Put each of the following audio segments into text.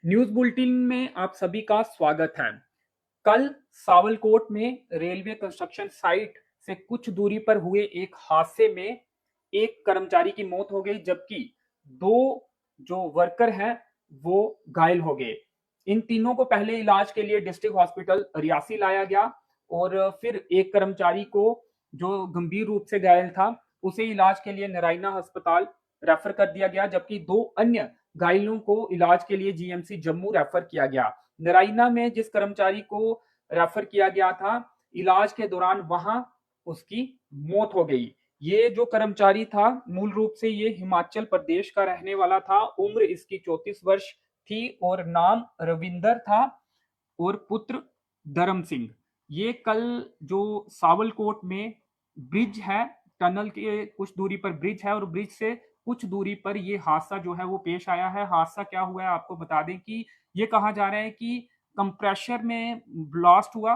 News bulletin में आप सभी का स्वागत है। कल सावलकोट में रेलवे कंस्ट्रक्शन साइट से कुछ दूरी पर हुए एक हादसे में एक कर्मचारी की मौत हो गई, जबकि दो जो वर्कर हैं वो घायल हो गए। इन तीनों को पहले इलाज के लिए डिस्ट्रिक्ट हॉस्पिटल रियासी लाया गया और फिर एक कर्मचारी को जो गंभीर रूप से घायल था उसे इलाज के लिए नारायणा अस्पताल रेफर कर दिया गया, जबकि दो अन्य घायलों को इलाज के लिए जीएमसी जम्मू रेफर किया गया। नारायणा में जिस कर्मचारी को रेफर किया गया था, इलाज के दौरान वहां उसकी मौत हो गई। ये जो कर्मचारी था मूल रूप से ये हिमाचल प्रदेश का रहने वाला था। उम्र इसकी 34 वर्ष थी और नाम रविंदर था और पुत्र धर्म सिंह। ये कल जो सावलकोट में ब्रिज है, टनल के कुछ दूरी पर ब्रिज है और ब्रिज से कुछ दूरी पर ये हादसा जो है वो पेश आया है। हादसा क्या हुआ है आपको बता दें कि ये कहा जा रहा है कि कंप्रेशर में ब्लास्ट हुआ।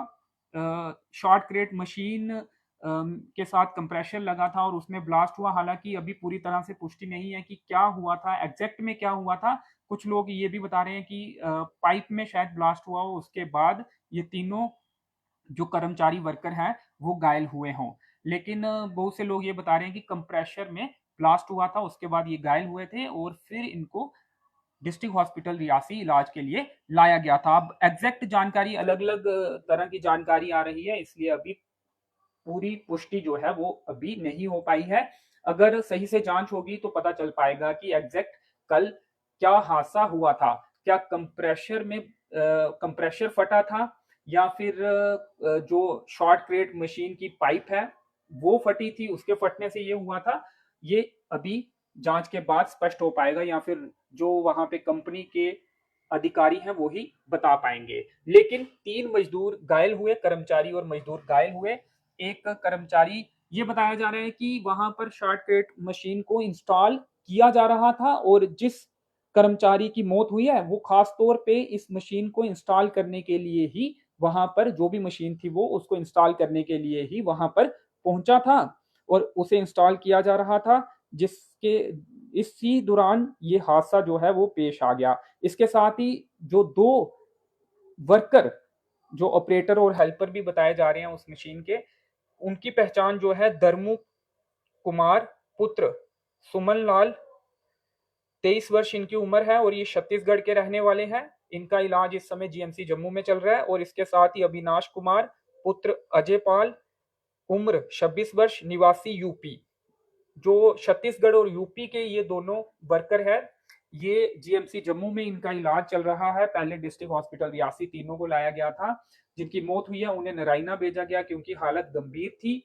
शॉर्ट क्रेट मशीन के साथ कंप्रेशर लगा था और उसमें ब्लास्ट हुआ। हालांकि अभी पूरी तरह से पुष्टि नहीं है कि क्या हुआ था, एग्जैक्ट में क्या हुआ था। कुछ लोग ये भी बता रहे हैं कि पाइप में शायद ब्लास्ट हुआ हो, उसके बाद ये तीनों जो कर्मचारी वर्कर हैं वो घायल हुए हों। लेकिन बहुत से लोग ये बता रहे हैं कि कंप्रेशर में ब्लास्ट हुआ था, उसके बाद ये घायल हुए थे और फिर इनको डिस्ट्रिक्ट हॉस्पिटल रियासी इलाज के लिए लाया गया था। अब एग्जैक्ट जानकारी, अलग अलग तरह की जानकारी आ रही है, इसलिए अभी पूरी पुष्टि जो है वो अभी नहीं हो पाई है। अगर सही से जांच होगी तो पता चल पाएगा कि एग्जैक्ट कल क्या हादसा हुआ था। क्या कंप्रेशर में कंप्रेशर फटा था या फिर जो शॉर्ट क्रेट मशीन की पाइप है वो फटी थी, उसके फटने से ये हुआ था। ये अभी जांच के बाद स्पष्ट हो पाएगा या फिर जो वहां पे कंपनी के अधिकारी हैं वो ही बता पाएंगे। लेकिन तीन मजदूर घायल हुए, कर्मचारी और मजदूर घायल हुए। एक कर्मचारी, ये बताया जा रहा है कि वहां पर शॉर्ट क्रेट मशीन को इंस्टॉल किया जा रहा था और जिस कर्मचारी की मौत हुई है वो खास तौर पे इस मशीन को इंस्टॉल करने के लिए ही वहां पर, जो भी मशीन थी वो उसको इंस्टॉल करने के लिए ही वहां पर पहुंचा था और उसे इंस्टॉल किया जा रहा था, जिसके इसी दौरान ये हादसा जो है वो पेश आ गया। इसके साथ ही जो दो वर्कर, जो ऑपरेटर और हेल्पर भी बताए जा रहे हैं उस मशीन के, उनकी पहचान जो है धर्मू कुमार पुत्र सुमन लाल, 23 वर्ष इनकी उम्र है और ये छत्तीसगढ़ के रहने वाले हैं। इनका इलाज इस समय जीएमसी जम्मू में चल रहा है। और इसके साथ ही अविनाश कुमार पुत्र अजय पाल, उम्र 26 वर्ष, निवासी यूपी। जो छत्तीसगढ़ और यूपी के ये दोनों वर्कर है, ये जीएमसी जम्मू में इनका इलाज चल रहा है। पहले डिस्ट्रिक्ट हॉस्पिटल रियासी तीनों को लाया गया था। जिनकी मौत हुई है उन्हें नारायणा भेजा गया क्योंकि हालत गंभीर थी।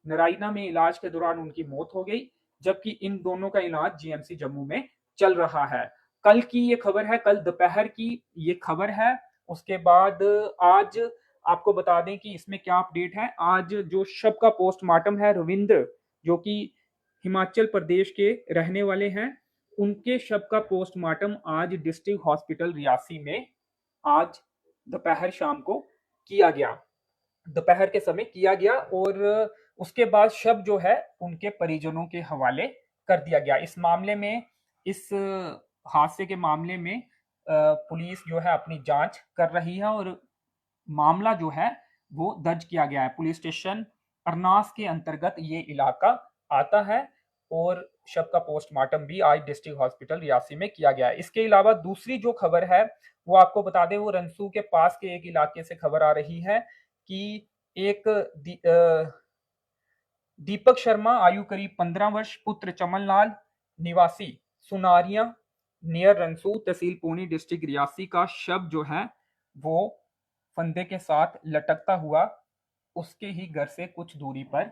नारायणा में इलाज के दौरान उनकी मौत हो गई, जबकि इन दोनों का इलाज जीएमसी जम्मू में चल रहा है। कल की ये खबर है, कल दोपहर की ये खबर है। उसके बाद आज आपको बता दें कि इसमें क्या अपडेट है। आज जो शव का पोस्टमार्टम है, रविंद्र जो कि हिमाचल प्रदेश के रहने वाले हैं, उनके शव का पोस्टमार्टम आज डिस्ट्रिक्ट हॉस्पिटल रियासी में आज दोपहर शाम को किया गया, दोपहर के समय किया गया। और उसके बाद शव जो है उनके परिजनों के हवाले कर दिया गया। इस मामले में, इस हादसे के मामले में पुलिस जो है अपनी जांच कर रही है और मामला जो है वो दर्ज किया गया है। पुलिस स्टेशन अरनास के अंतर्गत ये इलाका आता है और शव का पोस्टमार्टम भी आज डिस्ट्रिक्ट हॉस्पिटल रियासी में किया गया है। इसके अलावा दूसरी जो खबर है वो आपको बता दें, वो रंसू के पास के एक इलाके से खबर आ रही है कि एक दीपक शर्मा, आयु करीब 15 वर्ष, पुत्र चमन लाल, निवासी सुनारिया नियर रंसू, तहसील पूनी, डिस्ट्रिक्ट रियासी का शव जो है वो फंदे के साथ लटकता हुआ उसके ही घर से कुछ दूरी पर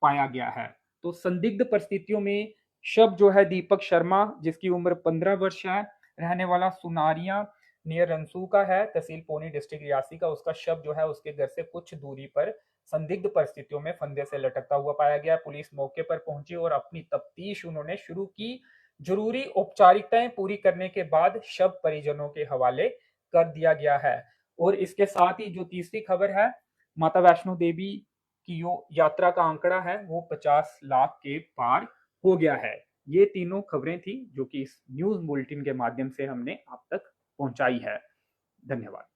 पाया गया है। तो संदिग्ध परिस्थितियों में शव जो है दीपक शर्मा, जिसकी उम्र 15 वर्ष है, रहने वाला सुनारिया नियर रंसू का है, तहसील पोनी, डिस्ट्रिक्ट रियासी का, उसका शव जो है उसके घर से कुछ दूरी पर संदिग्ध परिस्थितियों में फंदे से लटकता हुआ पाया गया। पुलिस मौके पर पहुंची और अपनी तफ्तीश उन्होंने शुरू की। जरूरी औपचारिकताएं पूरी करने के बाद शव परिजनों के हवाले कर दिया गया है। और इसके साथ ही जो तीसरी खबर है, माता वैष्णो देवी की जो यात्रा का आंकड़ा है वो 50 लाख के पार हो गया है। ये तीनों खबरें थी जो कि इस न्यूज बुलेटिन के माध्यम से हमने आप तक पहुंचाई है। धन्यवाद।